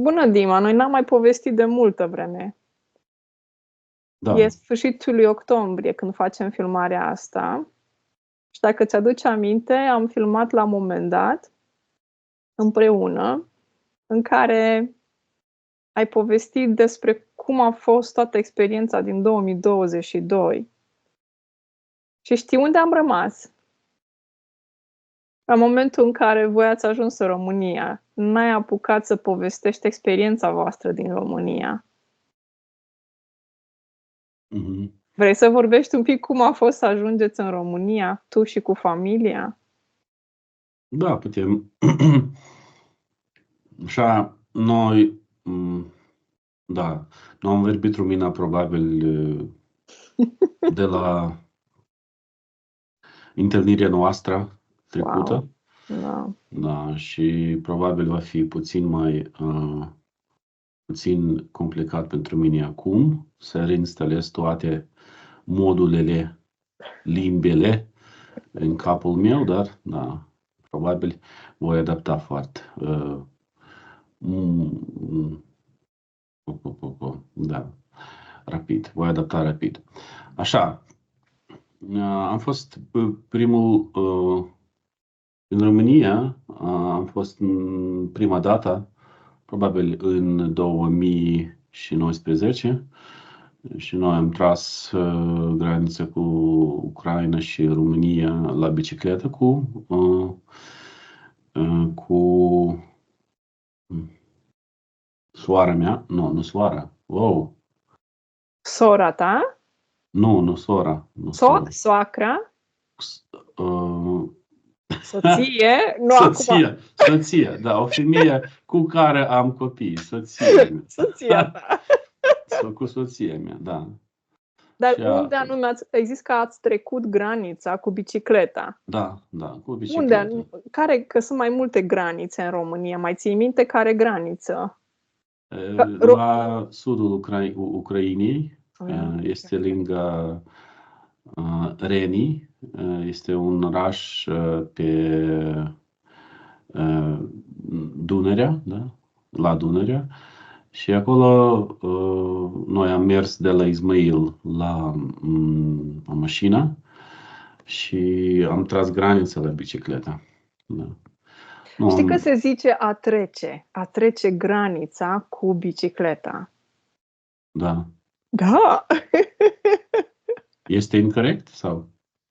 Bună, Dima! Noi n-am mai povestit de multă vreme. Da. E sfârșitul lui octombrie când facem filmarea asta. Și dacă ți-aduce aminte, am filmat la un moment dat împreună, în care ai povestit despre cum a fost toată experiența din 2022. Și știi unde am rămas? La momentul în care voi ați ajuns în România, n-ai apucat să povestești experiența voastră din România. Mhm. Vrei să vorbești un pic cum a fost să ajungeți în România, tu și cu familia? Da, putem. Așa, noi, da, noi am vorbit România probabil de la întâlnirea noastră trecută. Wow. Da. Da, și probabil va fi puțin complicat pentru mine acum să reinstalez toate modulele, limbile în capul meu, dar da, probabil voi adapta foarte. Da, rapid, voi adapta rapid. Așa, am fost primul în România, am fost prima dată, probabil în 2019, și noi am tras granița cu Ucraina și România la bicicletă cu soara mea. Nu soara. Wow. Sora ta? Nu sora. Soacra? Uh, Soție? Nu, acum. Soția, da, o femeie cu care am copii, soția mea. Soția ta. Cu soția mea, da. Dar Și unde anume zis că ați trecut granița cu bicicleta? Da, cu bicicleta. Unde? Că sunt mai multe granițe în România. Mai ții minte care graniță? La sudul Ucrainei, este lângă Reni, este un oraș pe Dunărea, da? La Dunărea. Și acolo noi am mers de la Izmail la mașină și am tras granița la bicicletă. Da. Știi că se zice a trece granița cu bicicleta. Da. Da! Este incorect sau?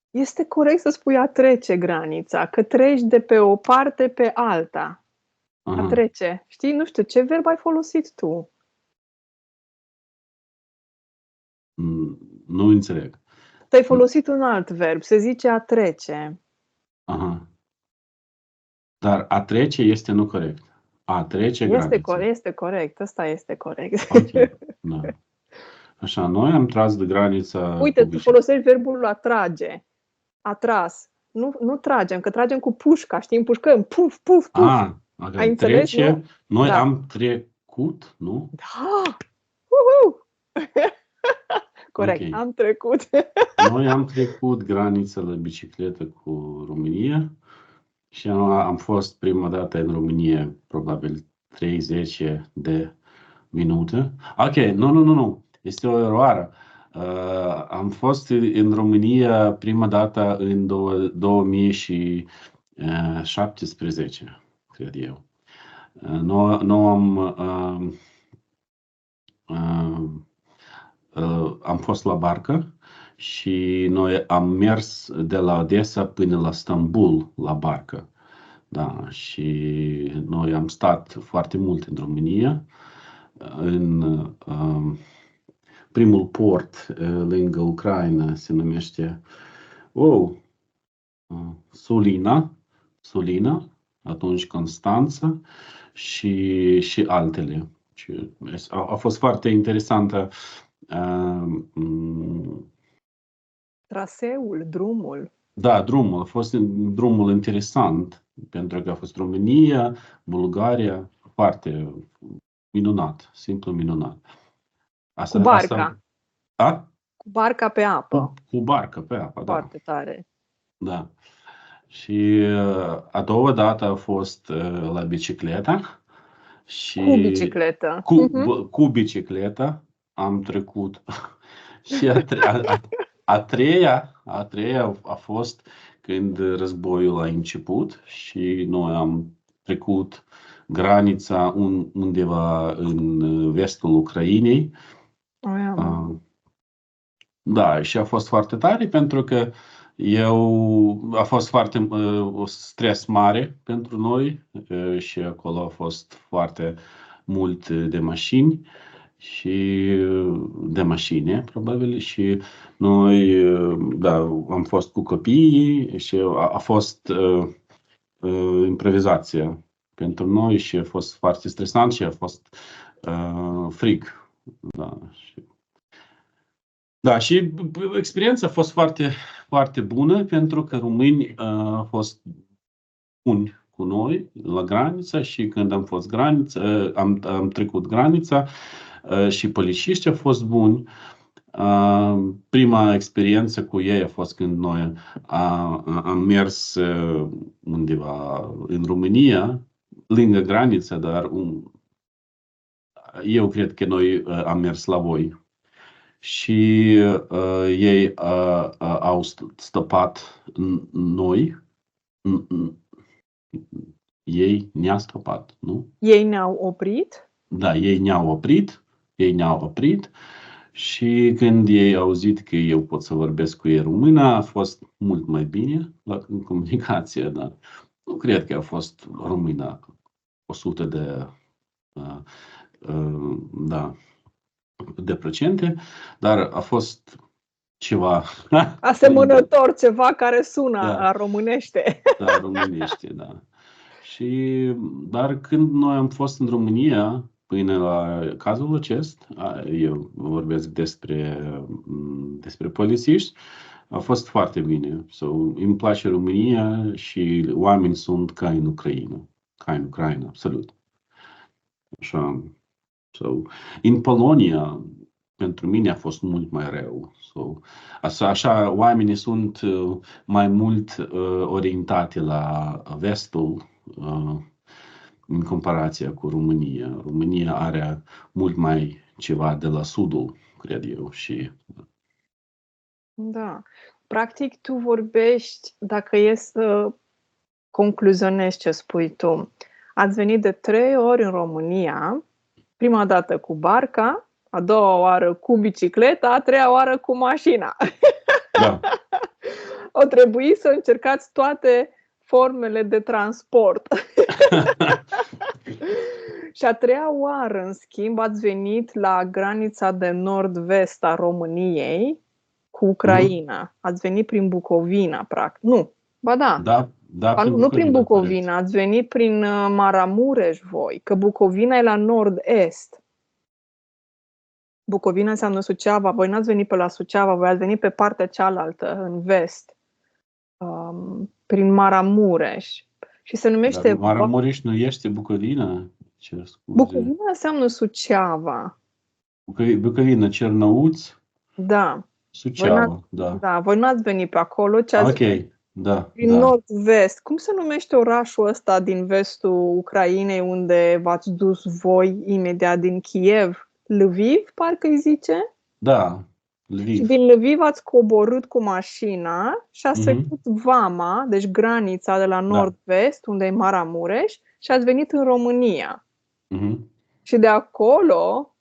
Este corect să spui a trece granița, că treci de pe o parte pe alta. Aha. A trece. Știi, nu știu, ce verb ai folosit tu? Nu înțeleg. Tu ai folosit un alt verb, se zice a trece. Aha. Dar a trece este nu corect. A trece granița. Este corect, ăsta este corect. Ok, da. Așa, noi am tras de granița. Uite, tu folosești verbul a trage. A tras. Nu tragem, că tragem cu pușca, știi? Împușcăm, puf, puf, puf. Okay. Ai înțeles? Trece, nu? noi am trecut, nu? Da! Corect, Okay. am trecut. Noi am trecut granița la bicicletă cu România și am fost prima dată în România probabil 30 de minute. Ok, nu. Este o eroare. Am fost în România prima dată în 2017, cred eu. Am fost la barcă și noi am mers de la Odessa până la Istanbul la barcă. Da, și noi am stat foarte mult în România, în primul port lângă Ucraina se numește Sulina, atunci Constanța și altele. A fost foarte interesantă. Traseul, drumul. Da, drumul. A fost drumul interesant, pentru că a fost România, Bulgaria, foarte minunat, simplu minunat. Cu barca. Cu barca pe apă. Cu barca pe apă, da. Foarte tare. Da. Și a doua dată a fost la bicicletă Și Cu bicicletă. cu bicicleta am trecut. Și a treia a fost când războiul a început și noi am trecut granița undeva în vestul Ucrainei. Da, și a fost foarte tare pentru că a fost foarte stres mare pentru noi și acolo a fost foarte mult de mașini și de mașini, probabil, și noi, da, am fost cu copiii și a fost improvizație pentru noi și a fost foarte stresant și a fost frig. Da, și experiența a fost foarte, foarte bună pentru că românii au fost buni cu noi la graniță și când am fost graniță, am trecut granița și polițiștii au fost buni. Prima experiență cu ei a fost când noi am mers undeva în România, lângă graniță, dar eu cred că noi am mers la voi. Și ei au stăpat noi. Ei ne-au stăpat, nu? Ei ne-au oprit? Da, ei ne-au oprit. Și când ei au auzit că eu pot să vorbesc cu ei română, a fost mult mai bine în comunicație, dar nu cred că a fost română 100 de procente, dar a fost ceva asemănător, ceva care sună a românește. Da, românește, da. Dar când noi am fost în România, până la cazul acesta, eu vorbesc despre polițiști, a fost foarte bine. Îmi place România și oamenii sunt ca în Ucraina. Ca în Ucraina, absolut. Așa. În Polonia, pentru mine a fost mult mai rău. Așa, oamenii sunt mai mult orientate la vestul în comparație cu România. România are mult mai ceva de la sudul, cred eu. Da. Practic, tu vorbești, dacă e să concluzionezi ce spui tu, ați venit de 3 ori în România, prima dată cu barca, a doua oară cu bicicleta, a treia oară cu mașina. Da. O trebuie să încercați toate formele de transport. Și a treia oară, în schimb, ați venit la granița de nord-vest a României cu Ucraina. Ați venit prin Bucovina, practic. Nu, ba da. Nu prin Bucovina, ați venit prin Maramureș voi, că Bucovina e la nord-est. Bucovina înseamnă Suceava. Voi n-ați venit pe la Suceava, voi ați venit pe partea cealaltă, în vest, prin Maramureș. Și se numește... Dar Maramureș nu este Bucovina? Bucovina înseamnă Suceava. Bucovina, Cernăuț? Da. Suceava, da. Da, voi n-ați venit pe acolo, ci ați venit prin nord-vest. Cum se numește orașul ăsta din vestul Ucrainei, unde v-ați dus voi imediat din Kiev? Lviv, parcă îi zice? Da, Lviv. Și din Lviv ați coborât cu mașina și ați trecut Vama, deci granița de la nord-vest, unde e Maramureș, și ați venit în România. Și de acolo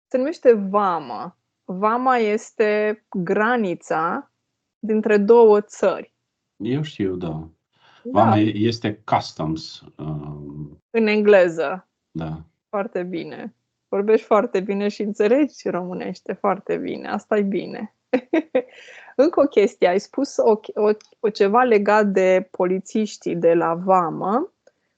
se numește Vama. Vama este granița dintre două țări. Eu știu, da. Vama este customs. În engleză. Da. Foarte bine. Vorbești foarte bine și înțelegi românește foarte bine. Asta e bine. Încă o chestie. Ai spus o ceva legat de polițiștii de la Vamă,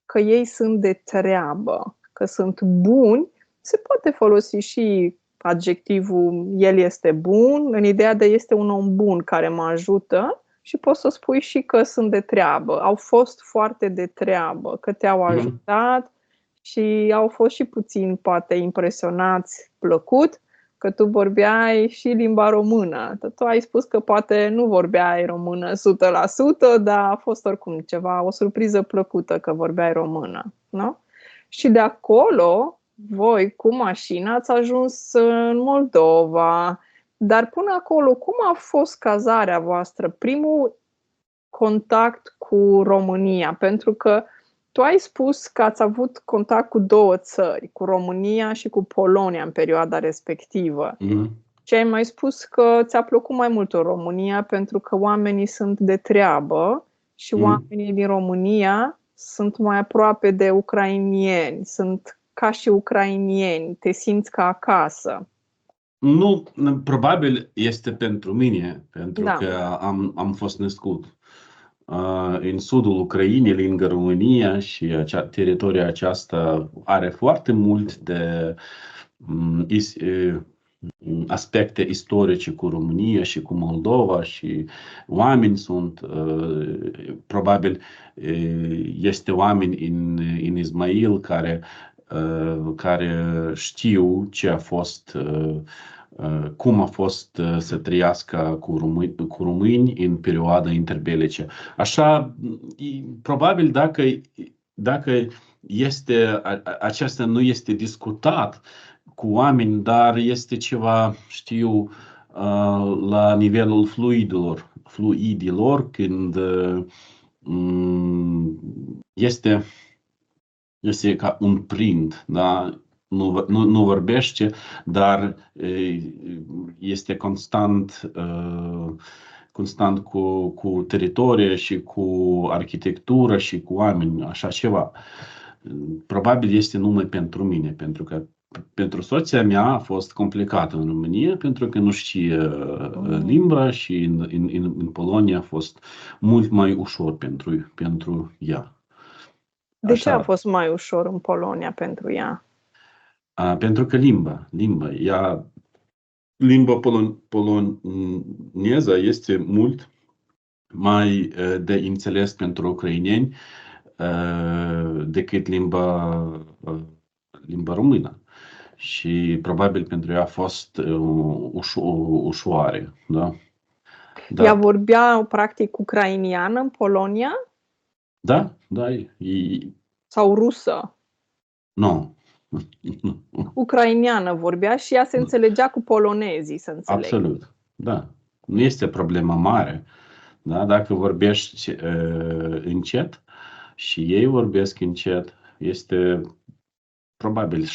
că ei sunt de treabă, că sunt buni. Se poate folosi și adjectivul el este bun, în ideea de este un om bun care mă ajută, și poți să spui și că sunt de treabă. Au fost foarte de treabă, că te-au ajutat și au fost și puțin, poate, impresionați, plăcut, că tu vorbeai și limba română. Tu ai spus că poate nu vorbeai română 100%, dar a fost oricum ceva, o surpriză plăcută că vorbeai română, nu? Și de acolo, voi cu mașina ați ajuns în Moldova. Dar până acolo, cum a fost cazarea voastră? Primul contact cu România? Pentru că tu ai spus că ați avut contact cu două țări, cu România și cu Polonia în perioada respectivă. Și ai mai spus că ți-a plăcut mai mult în România pentru că oamenii sunt de treabă și oamenii din România sunt mai aproape de ucrainieni, sunt ca și ucrainieni, te simți ca acasă. Nu, probabil este pentru mine, pentru că am fost născut în sudul Ucrainei, lângă România, și teritoriul aceasta are foarte mult de aspecte istorice cu România și cu Moldova, și oameni sunt, probabil este oameni în Ismail care știu ce a fost, cum a fost să trăiască cu români în perioada interbelice. Așa, probabil dacă acesta nu este discutat cu oameni, dar este ceva, știu, la nivelul fluidilor, când este ca un print, da? Nu vorbește, dar este constant cu teritoriu și cu arhitectură și cu oameni, așa ceva. Probabil este numai pentru mine, pentru că pentru soția mea a fost complicată în România, pentru că nu știe limba, și în Polonia a fost mult mai ușor pentru ea. De ce a fost mai ușor în Polonia pentru ea? Pentru că limba poloneză este mult mai de înțeles pentru ucraineni decât limba română. Și probabil pentru ea a fost ușoare. Da? Ea vorbea practic ucrainiană în Polonia? Da. Sau rusă? Nu. Ucrainiană vorbea și ea se înțelegea cu polonezii, să înțeleg. Absolut, da. Nu este problemă mare. Da? Dacă vorbești încet și ei vorbesc încet, este probabil 70%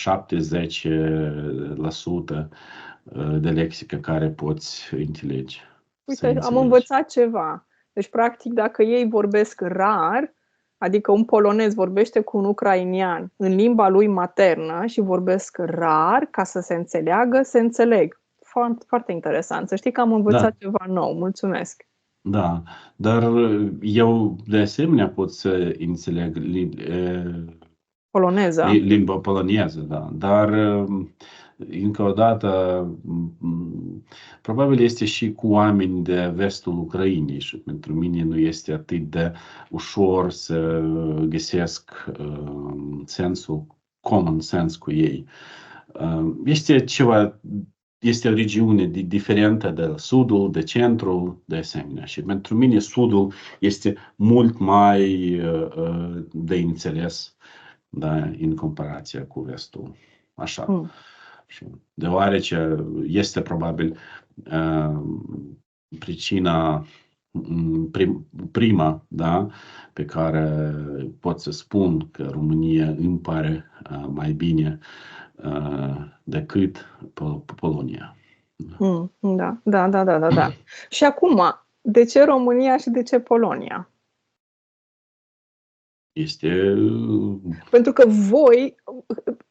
de lexică care poți înțelege. Uite, am învățat ceva. Deci, practic, dacă ei vorbesc rar, adică un polonez vorbește cu un ucrainian în limba lui maternă și vorbesc rar, ca să se înțeleagă, se înțeleg. Foarte, foarte interesant. Să știi că am învățat ceva nou. Mulțumesc! Da, dar eu de asemenea pot să înțeleg limba poloneză, da. Dar încă o dată, probabil este și cu oameni de vestul Ucrainei și pentru mine nu este atât de ușor să găsesc common sense cu ei. Este o regiune diferită de sudul, de centrul, de asemenea. Și pentru mine sudul este mult mai de înțeles, da, în comparație cu vestul. Așa. Deoarece este probabil pricina prima, da, pe care pot să spun că România îmi pare mai bine decât Polonia. Da. Și acum, de ce România și de ce Polonia?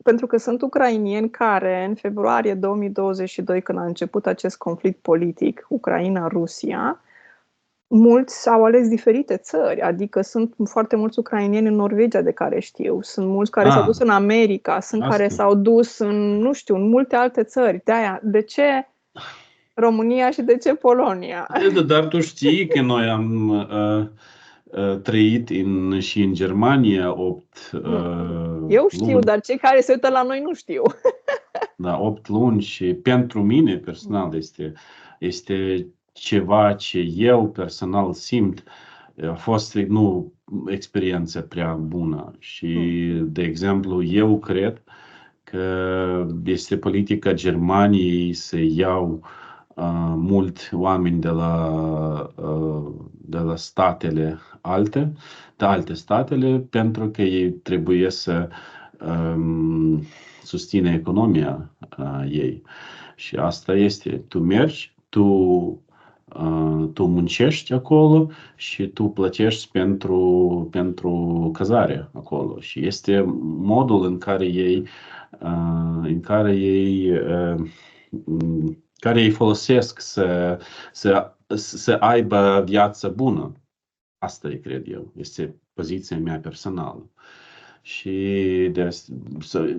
Pentru că sunt ucrainieni care în februarie 2022, când a început acest conflict politic, Ucraina-Rusia, mulți au ales diferite țări, adică sunt foarte mulți ucrainieni în Norvegia, de care știu, sunt mulți care s-au dus în America, sunt care s-au dus în multe alte țări. De ce România și de ce Polonia? Dar tu știi că noi am trăit și în Germania 8 Eu știu, luni. Dar cei care se uită la noi nu știu. Da, 8 luni și pentru mine personal este ceva ce eu personal simt. A fost, nu experiență prea bună și, de exemplu, eu cred că este politica Germaniei să iau mulți oameni de la statele de alte statele, pentru că ei trebuie să susține economia ei. Și asta este, tu mergi, tu muncești acolo și tu plătești pentru cazare acolo. Și este modul în care ei folosesc să aibă viață bună. Asta cred eu, este poziția mea personală. Și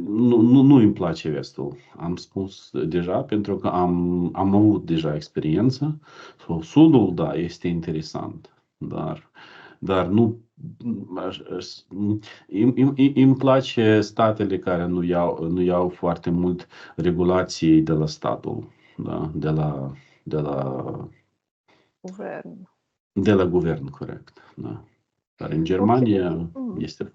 nu îmi place vestul. Am spus deja, pentru că am avut deja experiență. Sudul, da, este interesant, dar nu îmi place statele care nu iau foarte mult regulații de la statul, da, de la guvern, corect, da. Dar în Germania este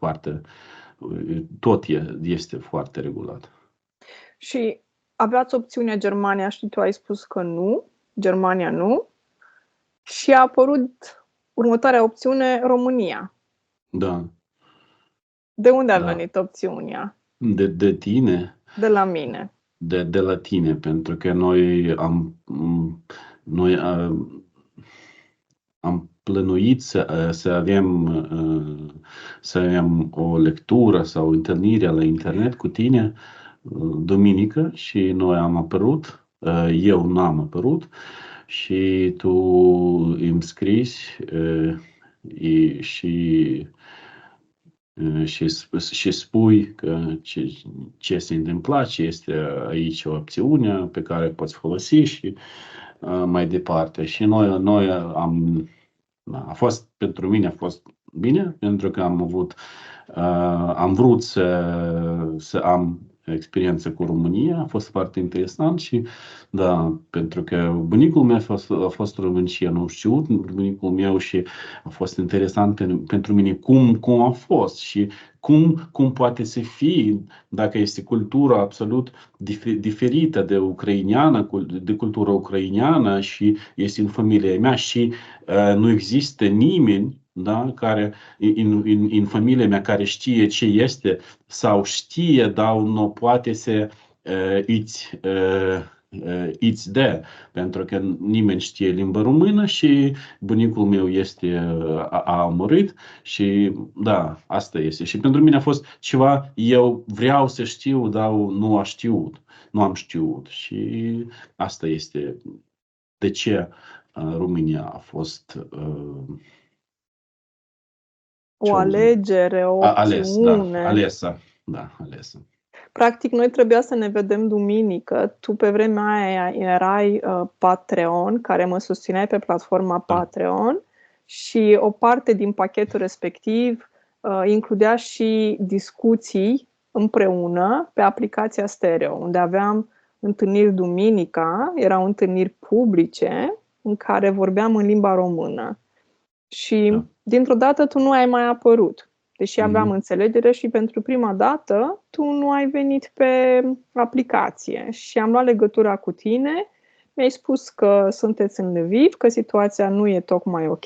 tot este foarte regulat. Și aveați opțiunea Germania și tu ai spus că nu, Germania nu, și a apărut următoarea opțiune, România. Da. De unde a venit opțiunea? De tine. De la mine. De la tine, pentru că noi am plănuit să avem o lectură sau întâlnire la internet cu tine duminică și noi am apărut, eu n-am apărut și tu îmi scris și spui că ce se întâmplă, ce este aici o opțiune pe care poți folosi și mai departe. Și noi pentru mine a fost bine, pentru că am vrut să am experiență cu România, a fost foarte interesant și da, pentru că bunicul meu a fost român și eu nu știu, bunicul meu, și a fost interesant pentru mine cum a fost și cum poate să fie dacă este cultura absolut diferită de ucraineană, de cultura ucraineană și este în familia mea și nu există nimeni, da, care în familia mea care știe ce este sau știe, dar nu poate să îți dea, pentru că nimeni știe limba română și bunicul meu a murit și da, asta este. Și pentru mine a fost ceva, eu vreau să știu, dar nu am știut și asta este de ce România a fost o alegere, o opțiune. Alesă. Practic, noi trebuia să ne vedem duminică. Tu pe vremea aia erai Patreon, care mă susțineai pe platforma Patreon și o parte din pachetul respectiv includea și discuții împreună pe aplicația Stereo, unde aveam întâlniri duminica, erau întâlniri publice în care vorbeam în limba română. Și dintr-o dată tu nu ai mai apărut. Deși aveam înțelegere și pentru prima dată tu nu ai venit pe aplicație și am luat legătura cu tine, mi-ai spus că sunteți în Lviv, că situația nu e tocmai ok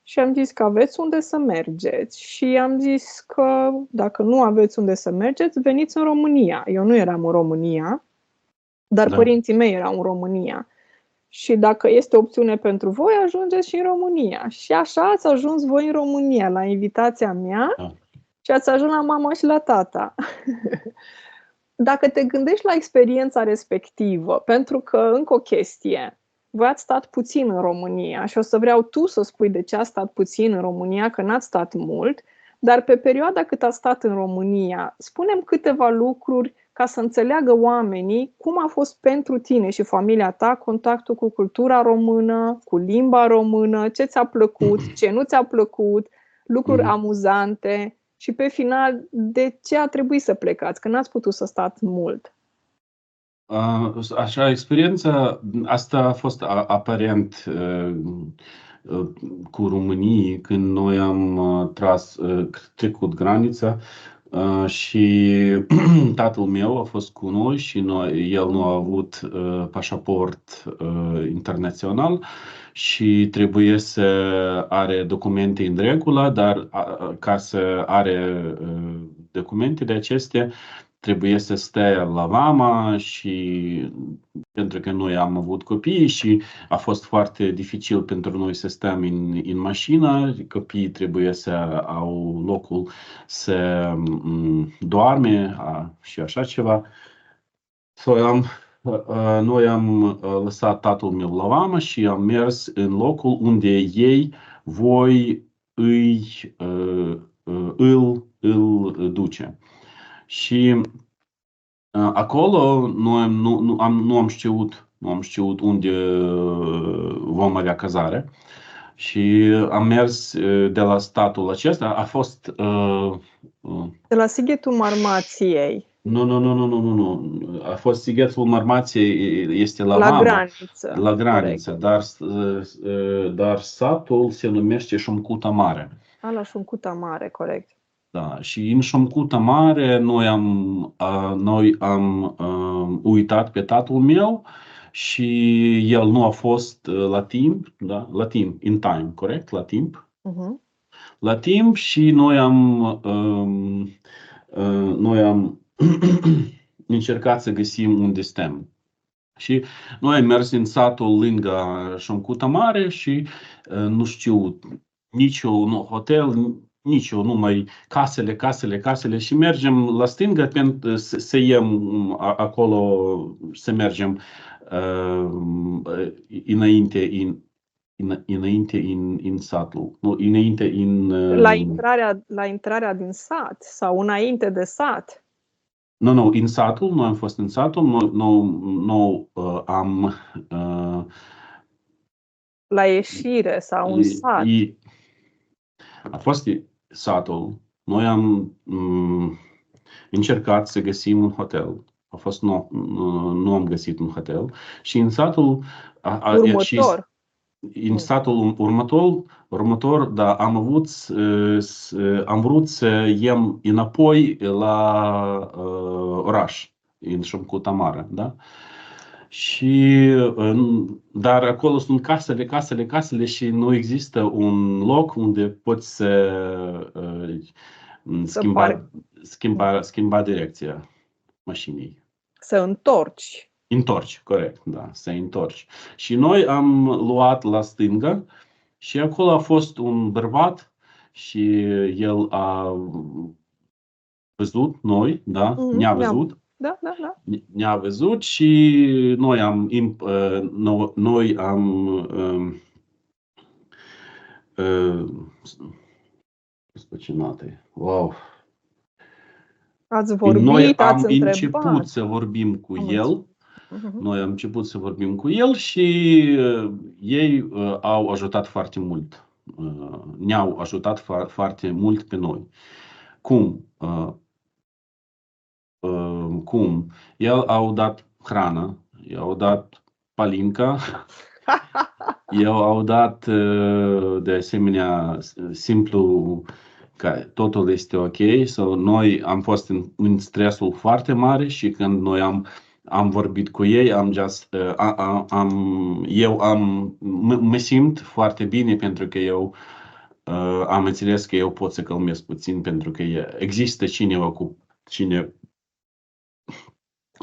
și am zis că aveți unde să mergeți și am zis că dacă nu aveți unde să mergeți, veniți în România. Eu nu eram în România, dar părinții mei erau în România. Și dacă este opțiune pentru voi, ajungeți și în România. Și așa ați ajuns voi în România, la invitația mea, și ați ajuns la mama și la tata. Dacă te gândești la experiența respectivă, pentru că, încă o chestie, voi ați stat puțin în România și o să vreau tu să spui de ce ați stat puțin în România, că n-ați stat mult, dar pe perioada cât ați stat în România, spune-mi câteva lucruri ca să înțeleagă oamenii cum a fost pentru tine și familia ta contactul cu cultura română, cu limba română, ce ți-a plăcut, ce nu ți-a plăcut, lucruri amuzante și pe final de ce a trebuit să plecați, că n-ați putut să stați mult. Așa, experiența asta a fost aparent cu românii când noi am trecut granița și tatăl meu a fost cu noi și el nu a avut pașaport internațional și trebuie să are documente în regulă, dar ca să are documentele acestea trebuie să stea la vama și pentru că noi am avut copii și a fost foarte dificil pentru noi să stăm în mașină, copiii trebuie să au locul să doarme și așa ceva. Noi am lăsat tatăl meu la vamă și am mers în locul unde ei îl duce. Și acolo noi nu am știut unde vom avea cazare și am mers de la statul acesta. A fost de la Sighetul Marmației. Nu. A fost Sighetul Marmației, este la La vamă, graniță. la graniță, dar satul se numește Șomcuta Mare. La Șomcuta Mare, corect. Da, și în Șomcuta Mare noi am uitat pe tatăl meu și el nu a fost la timp, da? La timp, in time, corect? La timp. La timp și noi am încercat să găsim unde stăm. Și noi am mers în satul lângă Șomcuta Mare și nu știu niciun hotel, numai casele și mergem la stângă pentru să iem acolo, să mergem înainte în satul, înainte în... La intrarea din sat sau înainte de sat? Nu, în satul, noi am fost în satul, noi am... La ieșire sau în sat? A fost satul. Noi am încercat să găsim un hotel. A fost nu am găsit un hotel. Și în satul următor. În satul următor, da, am vrut să iem înapoi la oraș, în Șomcuta Mare, da? Și, dar acolo sunt casele și nu există un loc unde poți să schimba direcția mașinii. Să întorci. Întorci, corect, da, să întorci. Și noi am luat la stânga și acolo a fost un bărbat și el a văzut noi, da, ne-a văzut. Da. Ne-a văzut și noi am wow. Ați vorbit, noi am ați început să vorbim cu el. Noi am început să vorbim cu el și ei au ajutat foarte mult. Ne-au ajutat foarte mult pe noi. Cum? El au dat hrană, i-au dat palinca, i-au dat de asemenea simplu că totul este ok. Noi am fost în stresul foarte mare și când noi am vorbit cu ei, mă simt foarte bine pentru că eu am înțeles că eu pot să calmez puțin pentru că există cineva cine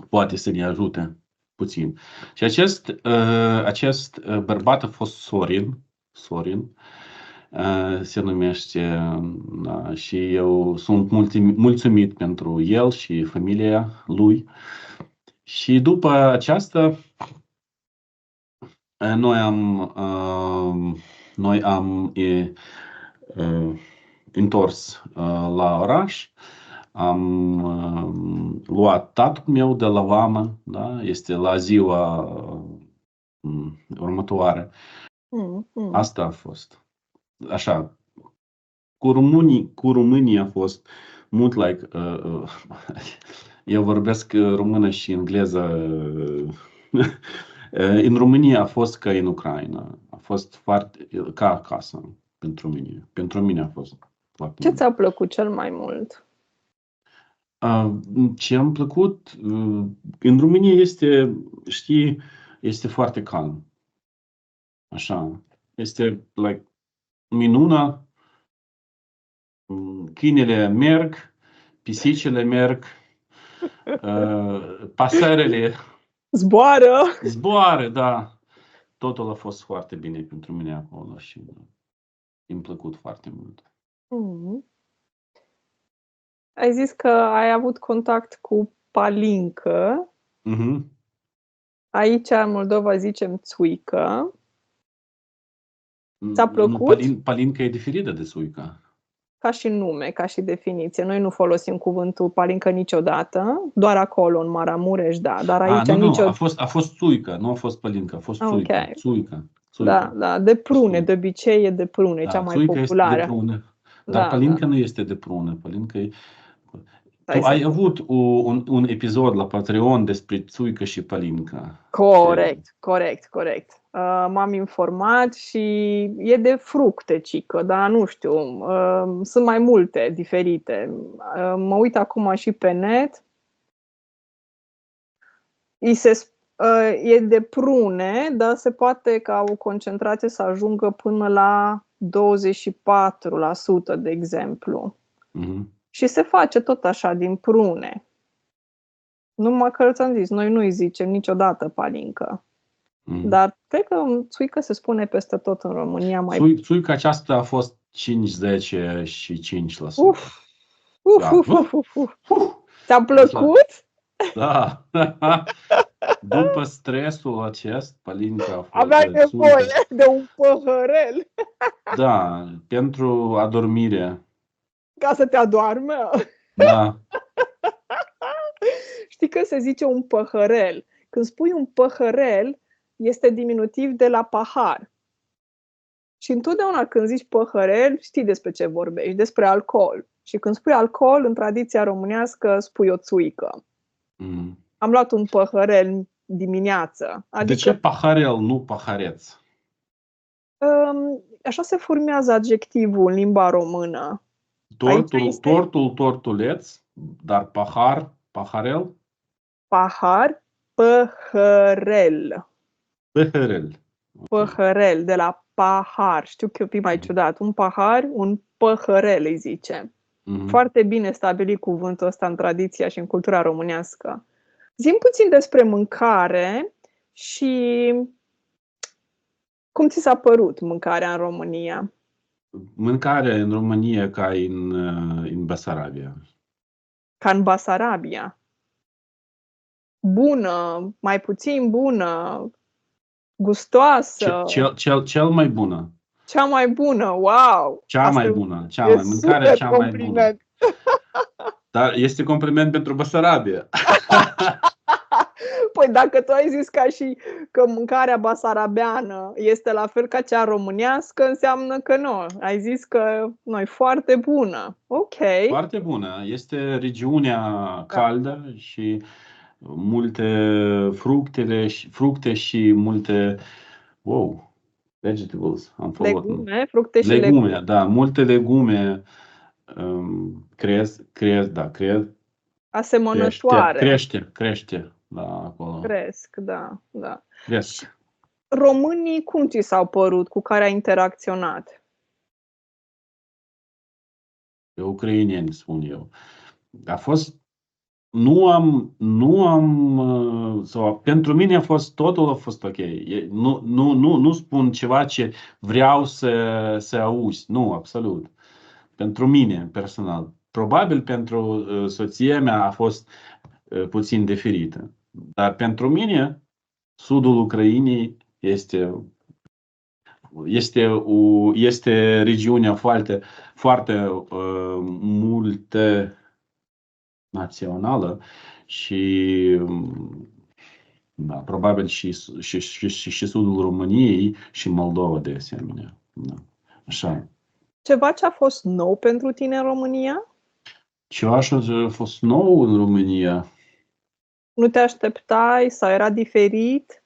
poate să ne ajute puțin. Și acest bărbat a fost Sorin se numește, și eu sunt mulțumit pentru el și familia lui. Și după aceasta noi am întors la oraș. Am luat tatăl meu de la vamă, da? Este la ziua următoare. Asta a fost. Așa. Cu românii a fost mult like eu vorbesc română și engleză În România a fost ca în Ucraina. A fost foarte ca acasă pentru mine. Pentru mine a fost foarte Ce bine. ți-a plăcut cel mai mult? Ce am plăcut în România este, știi, este foarte calm. Așa. Este like minună. Câinele merg, pisicile merg, pasările Zboară! zboară, da. Totul a fost foarte bine pentru mine acolo și mi-a plăcut foarte mult. Mhm. Ai zis că ai avut contact cu palincă. Mhm. Aici, în Moldova, zicem țuică. Ți-a Nu, plăcut? palinca e diferită de suica. Ca și nume, ca și definiție. Noi nu folosim cuvântul palincă niciodată, doar acolo, în Maramureș, da. Dar aici Nu, niciodată. a fost suica, nu a fost palinca, a fost Ok. suica. Da, da. De prune, Suica. de obicei e de prune, cea Da, mai suica este de populară. prune, dar Da, da. palinca nu este de prune. Palinca e... Tu Stai să... ai avut un episod la Patreon despre țuică și palinca. Corect. M-am informat și e de fructe, cică, dar nu știu, sunt mai multe diferite. Mă uit acum și pe net. E de prune, dar se poate ca o concentrație să ajungă până la 24%, de exemplu. Mhm. Și se face tot așa, din prune. Numai că ți-am zis, noi nu-i zicem niciodată palincă. Mhm. Dar cred că țuică se spune peste tot în România mai... Țuica aceasta a fost 5, 10 și 5%. Uf! Da. Ți-a plăcut? Da. După stresul acest, palinca a fost Aveai nevoie țuica. de un păhărel Da, pentru adormire. ca să te adoarme. Da. Știi că se zice un păhărel. Când spui un păhărel, este diminutiv de la pahar. Și întotdeauna când zici păhărel, știi despre ce vorbești, despre alcool. Și când spui alcool, în tradiția românească, spui o țuică. Mm. Am luat un păhărel dimineață. De ce paharel, nu pahareț? Așa se formează adjectivul în limba română. Tortuleț, dar paharel? Pahar, păhărel. Păhărel. Păhărel, de la pahar. Știu că e un pic mai ciudat. Un pahar, un păhărel îi zice. Mm-hmm. Foarte bine stabilit cuvântul ăsta în tradiția și în cultura românească. Zi-mi puțin despre mâncare și cum ți s-a părut mâncarea în România? Mâncarea în România ca în Basarabia. Ca în Basarabia. Bună, mai puțin bună, gustoasă. Cel mai bună. Cea mai bună, wow! Cea mai bună. Mâncarea cea mai bună. Dar este compliment pentru Basarabia. Păi dacă tu ai zis ca și că mâncarea basarabeană este la fel ca cea românească, înseamnă că nu. Ai zis că noi foarte bună. Ok. Foarte bună. Este regiunea caldă și multe fructe și multe vegetables. Legume, fructe și legume. Da, multe legume cresc, asemănătoare. Crește, da, acolo. Cresc, da. Cresc. Românii cum ți s-au părut cu care ai interacționat? Ucraineni, spun eu. A fost sau pentru mine totul a fost ok. Nu spun ceva ce vreau să auzi. Nu, absolut. Pentru mine, personal. Probabil pentru soția mea a fost puțin diferită. Dar pentru mine, sudul Ucrainei este regiunea foarte multinațională și da, probabil și sudul României și Moldova de asemenea. Da. Așa. Ceva ce a fost nou pentru tine în România? Ceva ce a fost nou în România? Nu te așteptai sau era diferit?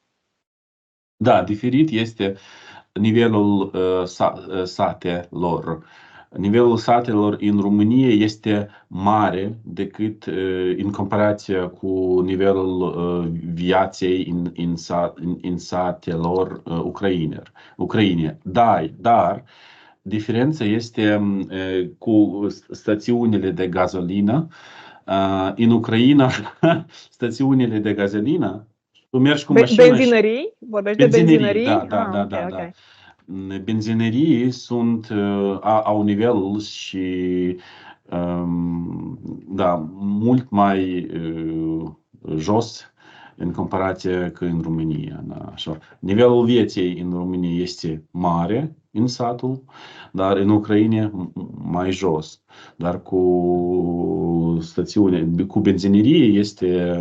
Da, diferit este nivelul satelor. Nivelul satelor în România este mare decât în comparație cu nivelul viaței în satelor Ucraine. Dar diferența este cu stațiunile de gazolină. În Ucraina, stațiunile de gazolină, tu mergi cu mașina și Benzinării? Vorbești de benzinării, benzinării? da. Ok, ok. Benzinării sunt, au nivelul și da, mult mai jos în comparație cu în România. Da, așa. Nivelul vieții în România este mare în satul, dar în Ucraina mai jos. Dar cu stațiune, cu benzinerie este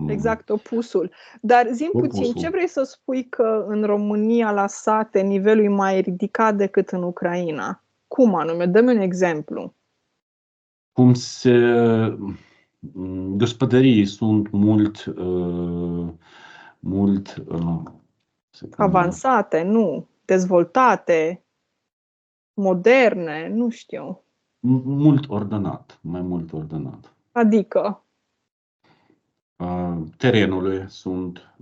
Exact opusul. Dar zi-mi puțin, opusul. ce vrei să spui că în România la sate nivelul e mai ridicat decât în Ucraina? Cum anume? Dă-mi un exemplu. Cum se gospodării sunt mult Avansate, nu. Dezvoltate, moderne, nu știu. mult ordonat, mai mult ordonat. Adică, Terenurile sunt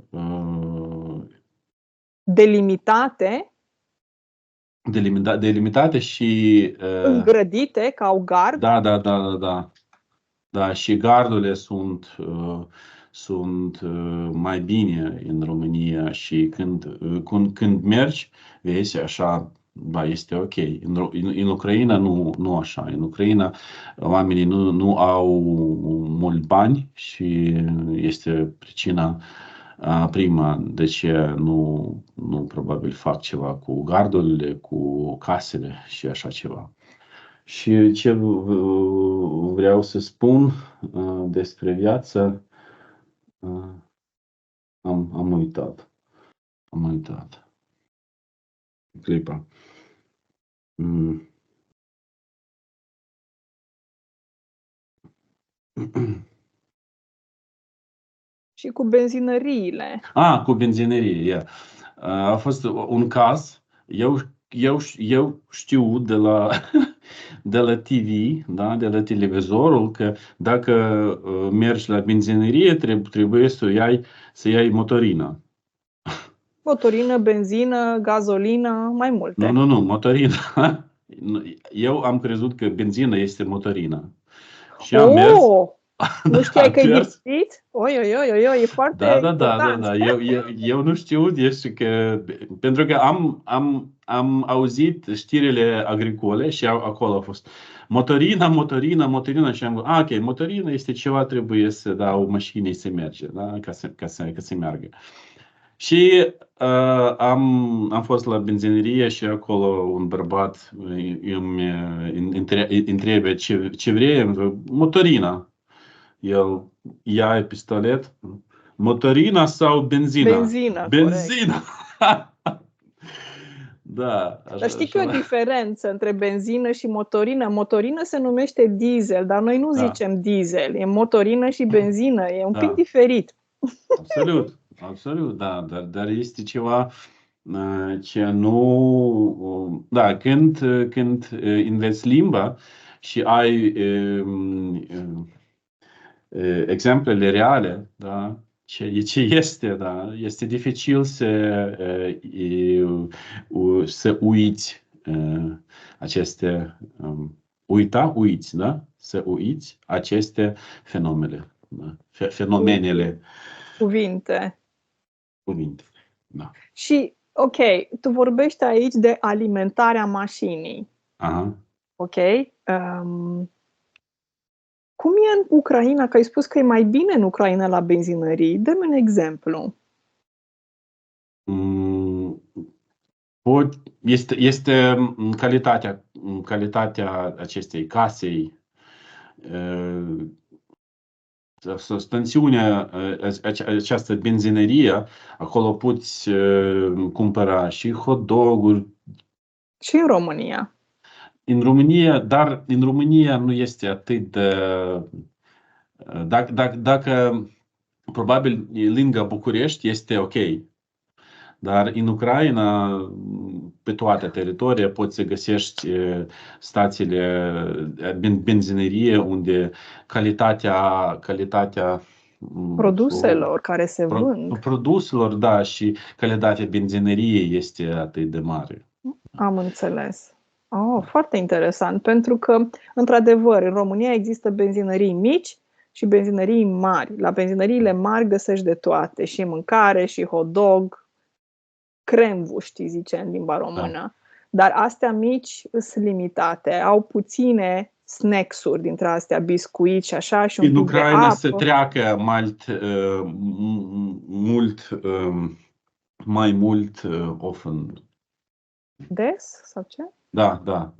delimitate, delimitate și îngrădite, ca au gard. Da, și gardurile sunt mai bine în România și când mergi, vezi așa, da, este ok. În Ucraina nu așa. În Ucraina oamenii nu au mult bani și este pricina prima de ce nu probabil fac ceva cu gardurile, cu casele și așa ceva. Și ce vreau să spun despre viață, am uitat. Clipa. Și cu benzinăriile. Cu benzinerie. A fost un caz. Eu știu de la de la TV, da, de la televizorul, că dacă mergi la benzinerie, trebuie să iei motorină. Motorină, benzină, gazolină, mai multe. Nu, motorină. Eu am crezut că benzină este motorină. Și am mers. Nu știai că e diferit? Oi, e foarte important. Da. Eu nu știu, deci că, pentru că am auzit știrile agricole și acolo a fost motorina și am gândit, ok, motorina este ceva, trebuie să dau mașinii să merge, da, ca să meargă. Și am fost la benzinerie și acolo un bărbat îmi întrebe ce vrei, motorina. El ia pistolet, motorina sau benzina? Benzina! Da. Dar știi că e o diferență între benzină și motorină? Motorină se numește diesel, dar noi nu zicem diesel. E motorină și benzină. E un pic diferit. Absolut, da. Dar este ceva ce nu... Da, când înveți limba și ai exemplele reale, da, ce este, da, este dificil să uiți aceste uiți, da? Să uiți aceste fenomenele. Cuvinte. Da. Și, ok, tu vorbești aici de alimentarea mașinii. Aha. Ok? Cum e în Ucraina? Că ai spus că e mai bine în Ucraina la benzinării. Dă-mi un exemplu. Este calitatea acestei casei, stațiunea, această benzinărie, acolo poți cumpăra și hot dog-uri. Și în România. Dar în România nu este atât de... Dacă probabil lângă București este ok. Dar în Ucraina, pe toate teritoriile, poți să găsești stațiile, benzinărie unde calitatea Produselor care se vând. produselor, da, și calitatea benzinăriei este atât de mare. Am înțeles. Oh, foarte interesant, pentru că, într-adevăr, în România există benzinării mici și benzinării mari. La benzinăriile mari găsești de toate, și mâncare, și hot dog, cremvuști, zice în limba română. Dar astea mici sunt limitate, au puține snacks-uri dintre astea, biscuiți și așa, și un În pic de Ucraina apă. se treacă mai mult often. Des? Sau ce? Da.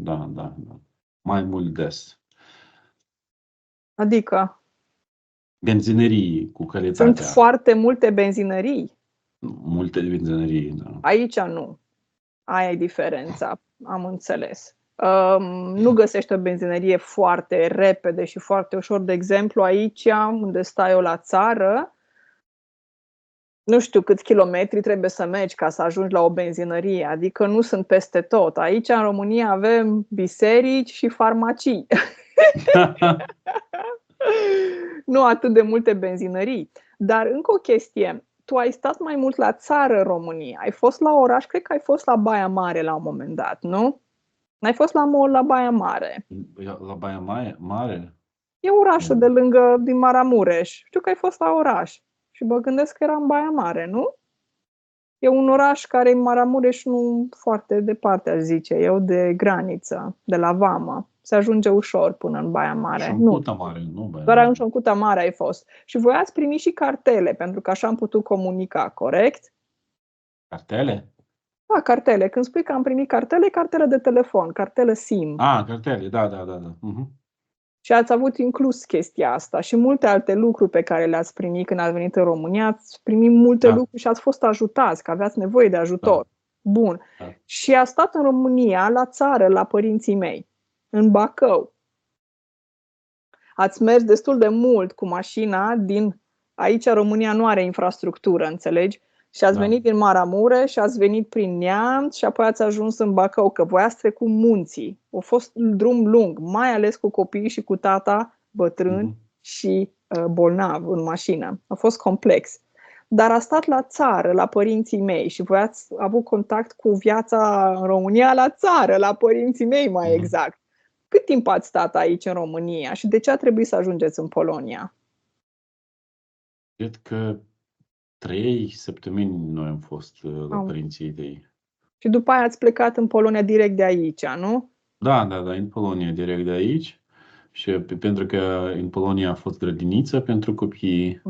Mai mult des. Adică Benzinării cu sunt calitatea. foarte multe benzinării. Multe benzinării, da. Aici nu. Aia e diferența, am înțeles. Nu găsești o benzinărie foarte repede și foarte ușor. De exemplu, aici, unde stai eu la țară, nu știu câți kilometri trebuie să mergi ca să ajungi la o benzinărie. Adică nu sunt peste tot. Aici, în România, avem biserici și farmacii. Nu atât de multe benzinării. Dar încă o chestie. Tu ai stat mai mult la țară în România. Ai fost la oraș, cred că ai fost la Baia Mare la un moment dat, nu? N-ai fost la mall la Baia Mare. La Baia Mare? E orașul de lângă, din Maramureș. Știu că ai fost la oraș. Și mă gândesc că era în Baia Mare, nu? E un oraș care în Maramureș nu foarte departe, aș zice eu, de graniță, de la Vamă. Se ajunge ușor până în Baia Mare. Șoncuta Mare, nu Baia Doar Mare. în Șoncuta Mare ai fost. Și voi ați primit și cartele, pentru că așa am putut comunica, corect? Cartele? Da, cartele. Când spui că am primit cartele, cartele de telefon, cartele SIM. Cartele, da. Și ați avut inclus chestia asta și multe alte lucruri pe care le-ați primit când ați venit în România. Ați primit multe lucruri și ați fost ajutați, că aveați nevoie de ajutor. Bun. Și ați stat în România, la țară, la părinții mei, în Bacău. Ați mers destul de mult cu mașina din... Aici România nu are infrastructură, înțelegi? Și ați venit din Maramureș și ați venit prin Neamț și apoi ați ajuns în Bacău, că voi ați trecut munții. A fost un drum lung, mai ales cu copiii și cu tata bătrân și bolnav în mașină. A fost complex. Dar a stat la țară, la părinții mei și voi ați avut contact cu viața în România la țară, la părinții mei mai exact. Cât timp ați stat aici în România și de ce a trebuit să ajungeți în Polonia? Cred că 3 săptămâni noi am fost la părinții tăi. Și după aia ați plecat în Polonia direct de aici, nu? Da, în Polonia direct de aici. Și pentru că în Polonia a fost grădiniță pentru copii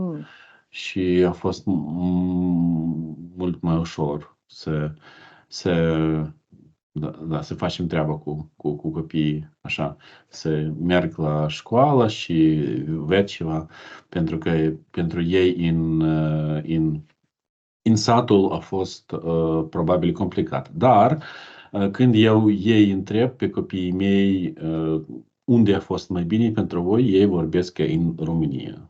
și a fost mult mai ușor să facem treaba cu copiii, așa, să merg la școală și văd ceva, pentru că pentru ei în satul a fost probabil complicat. Dar când ei întreb pe copiii mei unde a fost mai bine pentru voi, ei vorbesc în România.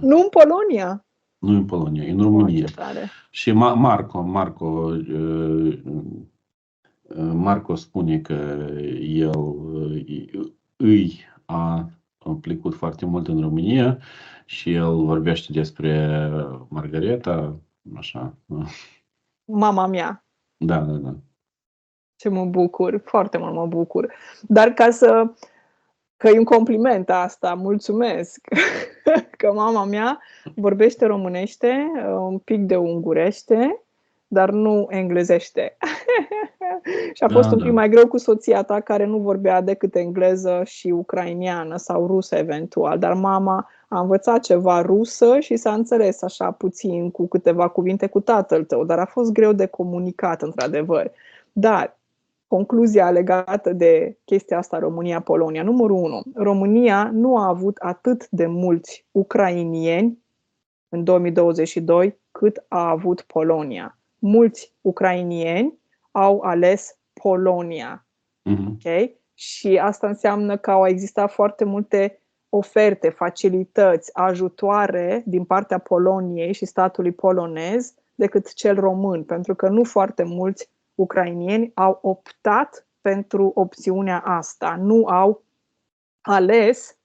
Nu în Polonia? Nu în Polonia, în România. Și Marco spune că el a plecat foarte mult în România și el vorbește despre Margareta, așa. Mama mea. Da. Ce mă bucur, foarte mult mă bucur. Dar că e un compliment asta, mulțumesc, că mama mea vorbește românește, un pic de ungurește, dar nu englezește. Și a fost un pic mai greu cu soția ta, care nu vorbea decât engleză și ucrainiană sau rusă eventual, dar mama a învățat ceva rusă și s-a înțeles așa puțin cu câteva cuvinte cu tatăl tău, dar a fost greu de comunicat într-adevăr. Dar concluzia legată de chestia asta România-Polonia. Numărul 1. România nu a avut atât de mulți ucrainieni în 2022 cât a avut Polonia. Mulți ucrainieni au ales Polonia. Okay? Și asta înseamnă că au existat foarte multe oferte, facilități, ajutoare din partea Poloniei și statului polonez decât cel român, pentru că nu foarte mulți ucrainieni au optat pentru opțiunea asta, nu au ales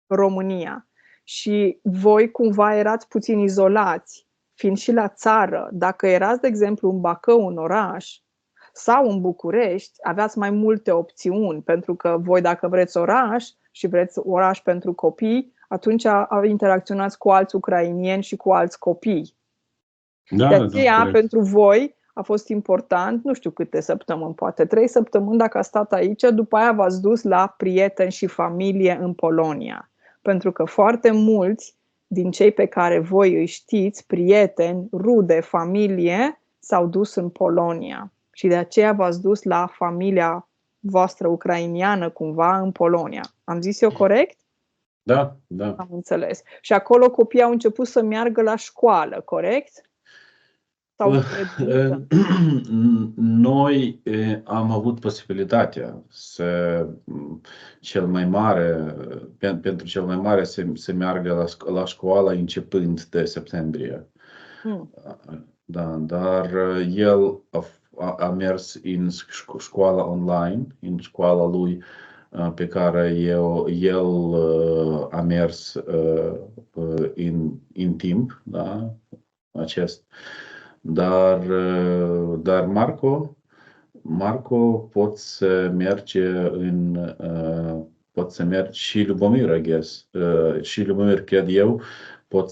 România. Și voi cumva erați puțin izolați, fiind și la țară. Dacă erați, de exemplu, în Bacău, în oraș, sau în București, aveați mai multe opțiuni, pentru că voi, dacă vreți oraș și vreți oraș pentru copii, atunci interacționați cu alți ucrainieni și cu alți copii. De aceea, pentru voi a fost important, nu știu câte săptămâni, poate 3 săptămâni dacă a stat aici, după aia v-ați dus la prieteni și familie în Polonia. Pentru că foarte mulți din cei pe care voi îi știți, prieteni, rude, familie, s-au dus în Polonia. Și de aceea v-ați dus la familia voastră ucrainiană cumva în Polonia. Am zis eu corect? Da. Am înțeles. Și acolo copiii au început să meargă la școală, corect? Noi am avut posibilitatea pentru cel mai mare să meargă la școală începând de septembrie. Da, dar el a mers în școala online, în școala lui pe care el a mers în timp, da, acest. Dar Marco pot să merge și Lubomir, I guess. Și Lubomir, cred eu, pot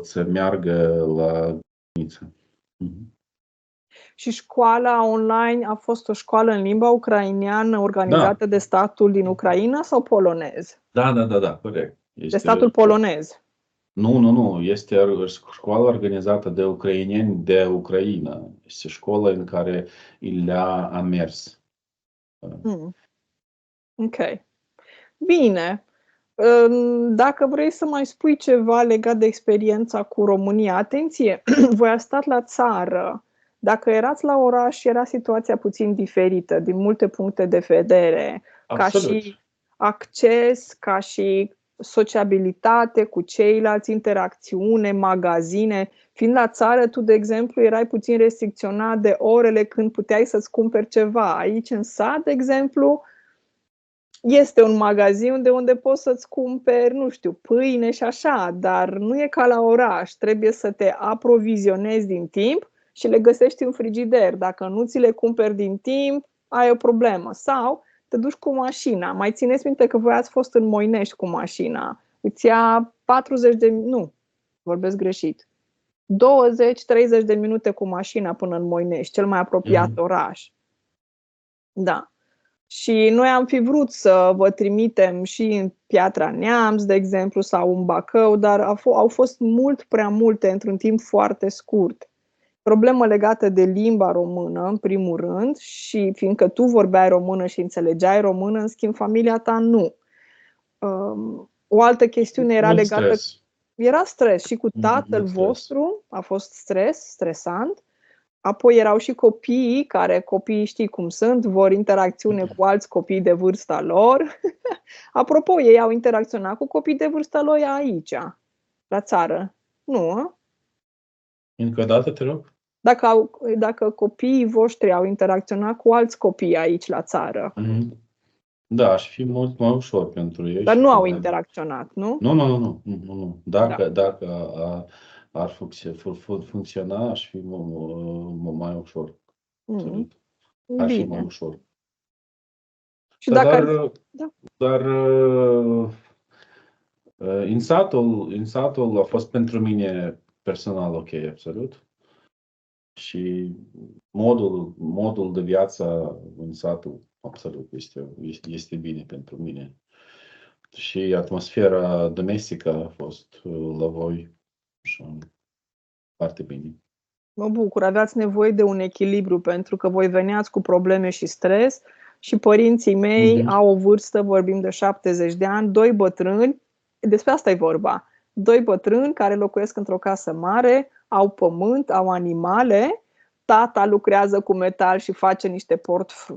să meargă la graniță. Și școala online a fost o școală în limba ucraineană organizată de statul din Ucraina sau polonez? Da, corect. De statul polonez. Nu. Este școală organizată de ucraineni de Ucraina. Este școală în care a mers. Ok. Bine. Dacă vrei să mai spui ceva legat de experiența cu România, atenție, voi ați stat la țară. Dacă erați la oraș, era situația puțin diferită din multe puncte de vedere. Absolut. Ca și acces, ca și sociabilitate cu ceilalți, interacțiune, magazine. Fiind la țară, tu, de exemplu, erai puțin restricționat de orele când puteai să-ți cumperi ceva. Aici, în sat, de exemplu, este un magazin de unde poți să-ți cumperi, nu știu, pâine și așa, dar nu e ca la oraș. Trebuie să te aprovizionezi din timp și le găsești în frigider. Dacă nu ți le cumperi din timp, ai o problemă. Sau te duci cu mașina. Mai țineți minte că voi ați fost în Moinești cu mașina. Îți ia 20-30 de minute cu mașina până în Moinești, cel mai apropiat oraș. Da. Și noi am fi vrut să vă trimitem și în Piatra Neamț, de exemplu, sau în Bacău, dar au fost mult prea multe într-un timp foarte scurt. Problemă legată de limba română, în primul rând, și fiindcă tu vorbeai română și înțelegeai română, în schimb, familia ta nu. O altă chestiune era legată... Era stres și cu tatăl vostru, a fost stresant. Apoi erau și copiii, copiii știi cum sunt, vor interacțiune cu alți copii de vârsta lor. Apropo, ei au interacționat cu copii de vârsta lor aici, la țară. Nu? Încă o dată, te rog? Dacă copiii voștri au interacționat cu alți copii aici la țară. Da, aș fi mult mai ușor pentru ei. Dar nu au interacționat, nu? Nu. Dacă ar funcționa, aș fi mai ușor. Aș fi mai ușor. Și dar în satul a fost pentru mine personal ok, absolut. Și modul de viață în satul absolut este bine pentru mine. Și atmosfera domestică a fost la voi foarte bine. Mă bucur, aveați nevoie de un echilibru pentru că voi veneați cu probleme și stres și părinții mei au o vârstă, vorbim de 70 de ani, 2 bătrâni, despre asta e vorba. 2 bătrâni care locuiesc într-o casă mare, au pământ, au animale, tata lucrează cu metal și face niște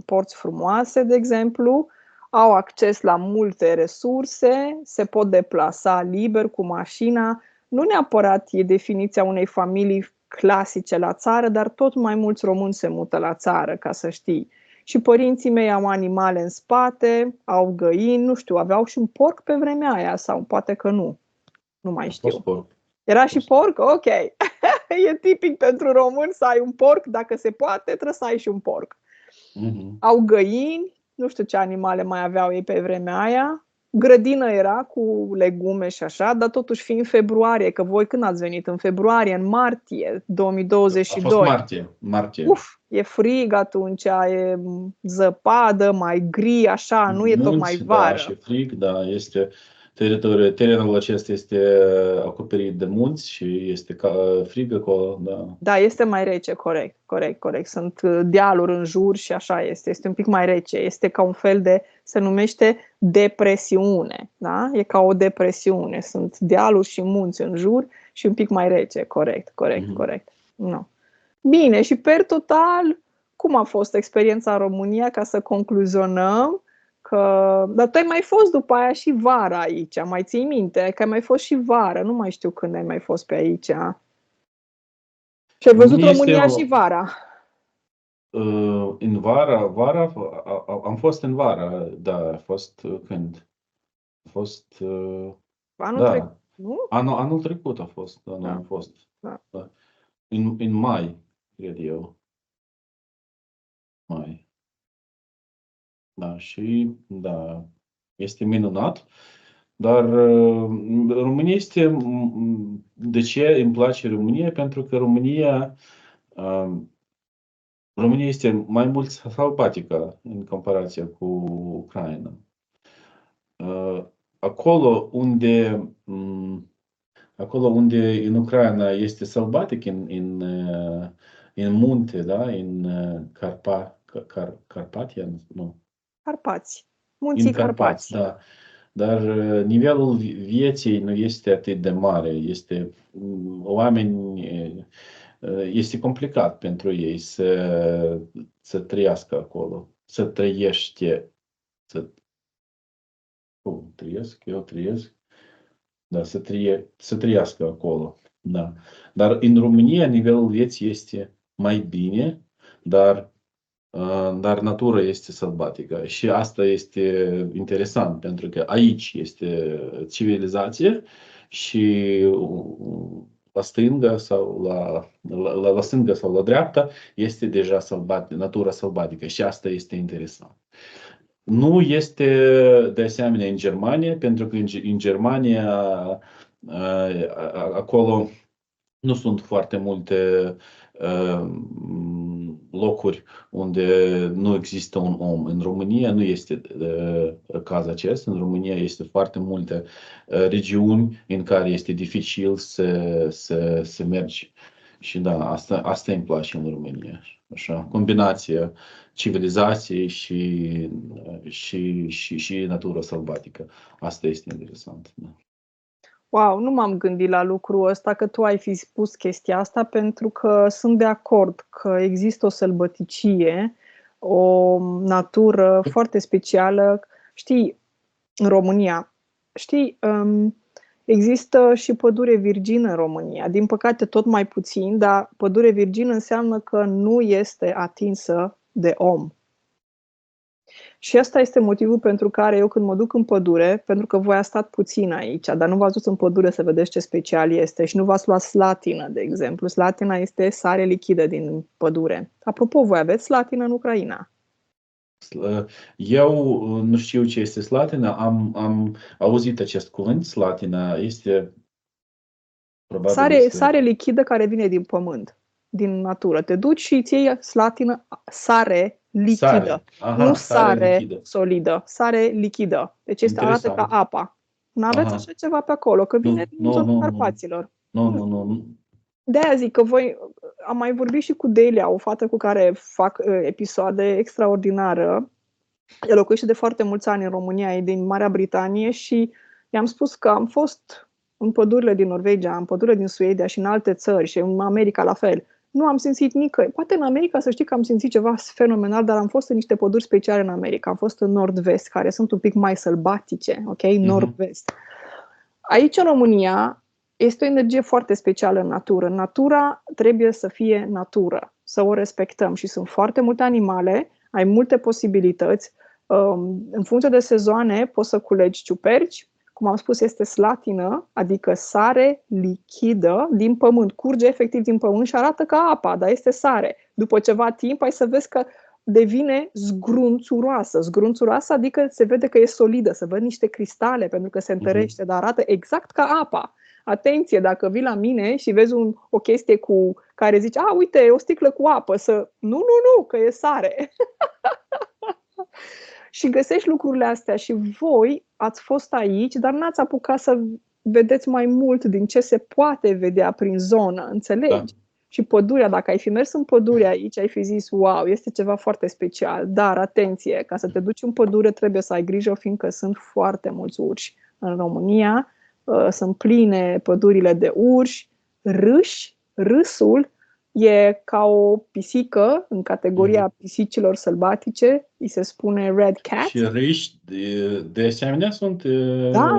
porți frumoase, de exemplu, au acces la multe resurse, se pot deplasa liber cu mașina. Nu neapărat e definiția unei familii clasice la țară, dar tot mai mulți români se mută la țară, ca să știi. Și părinții mei au animale în spate, au găini, nu știu, aveau și un porc pe vremea aia sau poate că nu. Nu mai știu. Era și porc? Ok. E tipic pentru român să ai un porc, dacă se poate, trebuie să ai și un porc. Au găini, nu știu ce animale mai aveau ei pe vremea aia. Grădină era cu legume și așa, dar totuși fi în februarie, că voi când ați venit? În februarie, în martie 2022. A fost martie. Uf, e frig atunci, e zăpadă, mai gri, așa, nu e tocmai vară. Da, și frig, da, este terenul acesta este acoperit de munți și este frig acolo, da. Da, este mai rece, corect. Sunt dealuri în jur și așa este un pic mai rece. Este ca un fel de, se numește depresiune, da? E ca o depresiune. Sunt dealuri și munți în jur și un pic mai rece, corect. No. Bine, și per total, cum a fost experiența în România, ca să concluzionăm? Dar tu ai mai fost după aia și vara aici, mai ții minte că ai mai fost și vara, nu mai știu când ai mai fost pe aici. Și ai văzut România și vara. În vara, am fost în vara, da, a fost când? A fost... Anul trecut, nu? Anul trecut a fost, da. Am fost. Da. Da. În mai, cred eu. Mai. Da, și da, este minunat, dar România este, de ce îmi place România? Pentru că România este mai mult sălbatică în comparație cu Ucraina. Acolo unde în Ucraina este sălbatic în munte, da, în Carpatia, nu. Carpați. Munții Carpați. Da. Dar nivelul vieții nu este atât de mare. Este complicat pentru ei să trăiască acolo. Să trăiește. Eu trăiesc. Da, să trăiască acolo. Da. Dar în România nivelul vieții este mai bine, dar natura este sălbatică și asta este interesant pentru că aici este civilizație și la stânga sau la stânga sau la dreapta este deja natura sălbatică și asta este interesant. Nu este de asemenea în Germania, pentru că în Germania acolo nu sunt foarte multe locuri unde nu există un om. În România nu este cazul acesta. În România este foarte multe regiuni în care este dificil să mergi. Și da, asta îmi place în România. Așa, combinația civilizației și natura sălbatică. Asta este interesant. Da. Wow, nu m-am gândit la lucrul ăsta, că tu ai fi spus chestia asta, pentru că sunt de acord că există o sălbăticie, o natură foarte specială. Știi, în România, există și pădure virgină în România. Din păcate tot mai puțin, dar pădure virgină înseamnă că nu este atinsă de om. Și asta este motivul pentru care eu când mă duc în pădure, pentru că voi ați stat puțin aici, dar nu v-ați dus în pădure să vedeți ce special este și nu v-ați luat slatină, de exemplu. Slatina este sare lichidă din pădure. Apropo, voi aveți slatină în Ucraina? Eu nu știu ce este slatina, am auzit acest cuvânt, slatina este probabil... Sare lichidă care vine din pământ, din natură. Te duci și îți iei slatină, sare lichidă, nu sare solidă, sare lichidă. Deci arată ca apa. N-aveți așa ceva pe acolo, că vine din zona Carpaților. Nu. De-aia zic că voi, am mai vorbit și cu Delia, o fată cu care fac episoade extraordinară. El locuiește de foarte mulți ani în România, e din Marea Britanie și i-am spus că am fost în pădurile din Norvegia, în pădurile din Suedia și în alte țări și în America la fel. Nu am simțit nicăieri. Poate în America să știi că am simțit ceva fenomenal, dar am fost în niște păduri speciale în America. Am fost în nord-vest, care sunt un pic mai sălbatice, ok? Nord-vest. Aici în România Este o energie foarte specială în natură. Natura trebuie să fie natură, să o respectăm și sunt foarte multe animale, ai multe posibilități. În funcție de sezoane poți să culegi ciuperci, cum am spus, este slatină, adică sare lichidă din pământ, curge efectiv din pământ și arată ca apa, dar este sare. După ceva timp ai să vezi că devine zgrunțuroasă. Zgrunțuroasă adică se vede că e solidă, se văd niște cristale pentru că se întărește, dar arată exact ca apa. Atenție, dacă vii la mine și vezi o chestie care zici, uite, e o sticlă cu apă, nu, că e sare. Și găsești lucrurile astea și voi ați fost aici, dar n-ați apucat să vedeți mai mult din ce se poate vedea prin zonă, înțelegi? Da. Și pădurea, dacă ai fi mers în pădure aici, ai fi zis, wow, este ceva foarte special. Dar, atenție, ca să te duci în pădure trebuie să ai grijă, fiindcă sunt foarte mulți urși în România. Sunt pline pădurile de urși, râși. Râsul e ca o pisică în categoria pisicilor sălbatice, îi se spune red cat. Și râși de asemenea sunt... Da,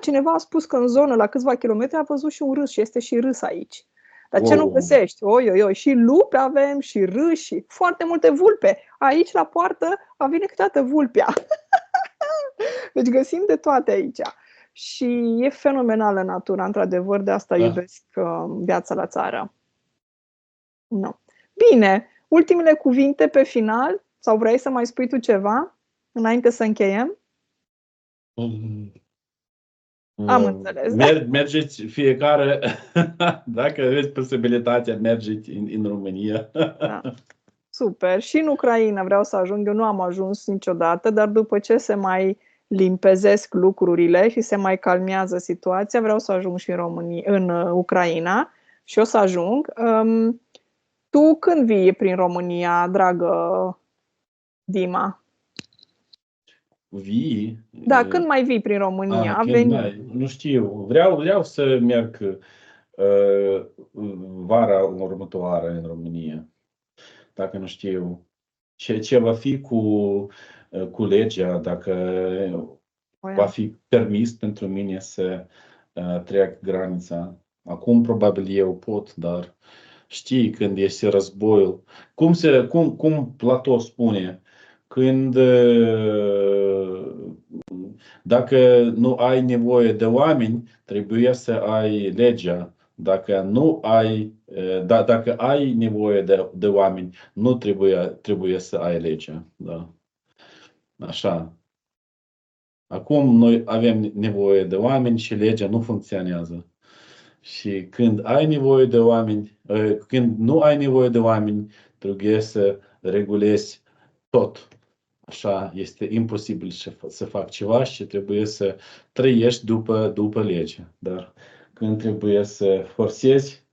cineva a spus că în zonă, la câțiva kilometri, a văzut și un râs și este și râs aici. Dar ce nu găsești? Oi, și lupe avem, și râși, și foarte multe vulpe. Aici, la poartă, a venit câteodată vulpea. Deci găsim de toate aici. Și e fenomenală natura, într-adevăr, de asta iubesc viața la țară. No. Bine, ultimele cuvinte pe final? Sau vrei să mai spui tu ceva înainte să încheiem? Am înțeles. Mergeți fiecare, dacă aveți posibilitatea, mergeți în România. Da. Super. Și în Ucraina vreau să ajung. Eu nu am ajuns niciodată, dar după ce se mai limpezesc lucrurile și se mai calmează situația, vreau să ajung și în Ucraina și o să ajung. Tu când vii prin România, dragă Dima? Vii? Da, când mai vii prin România? Nu știu. Vreau să merg vara următoare în România. Dacă nu știu ce va fi cu legea, dacă va fi permis pentru mine să trec granița. Acum probabil eu pot, dar știi când este războiul. Cum Platon spune, dacă nu ai nevoie de oameni, trebuie să ai legea. Dacă ai nevoie de oameni, nu trebuie să ai legea. Da. Așa. Acum noi avem nevoie de oameni și legea nu funcționează. Și când nu ai nevoie de oameni, trebuie să regulezi tot. Așa, este imposibil să fac ceva și trebuie să trăiești după lege. Dar când trebuie să forțezi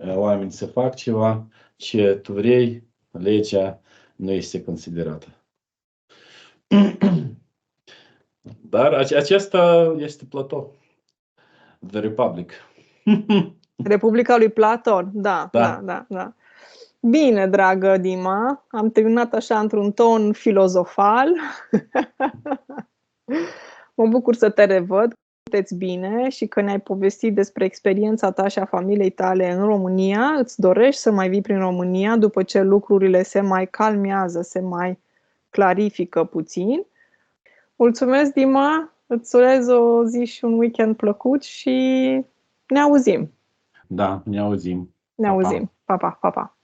oamenii să fac ceva ce tu vrei, legea nu este considerată. Dar acesta este Platon. The Republic. Republica lui Platon, da. Bine, dragă Dima, am terminat așa într-un ton filozofal. Mă bucur să te revăd, că sunteți bine și că ne-ai povestit despre experiența ta și a familiei tale în România. Îți dorești să mai vii prin România după ce lucrurile se mai calmează, se mai clarifică puțin. Mulțumesc, Dima, îți urez o zi și un weekend plăcut și ne auzim. Da, ne auzim. Ne auzim. Pa, pa, pa, pa.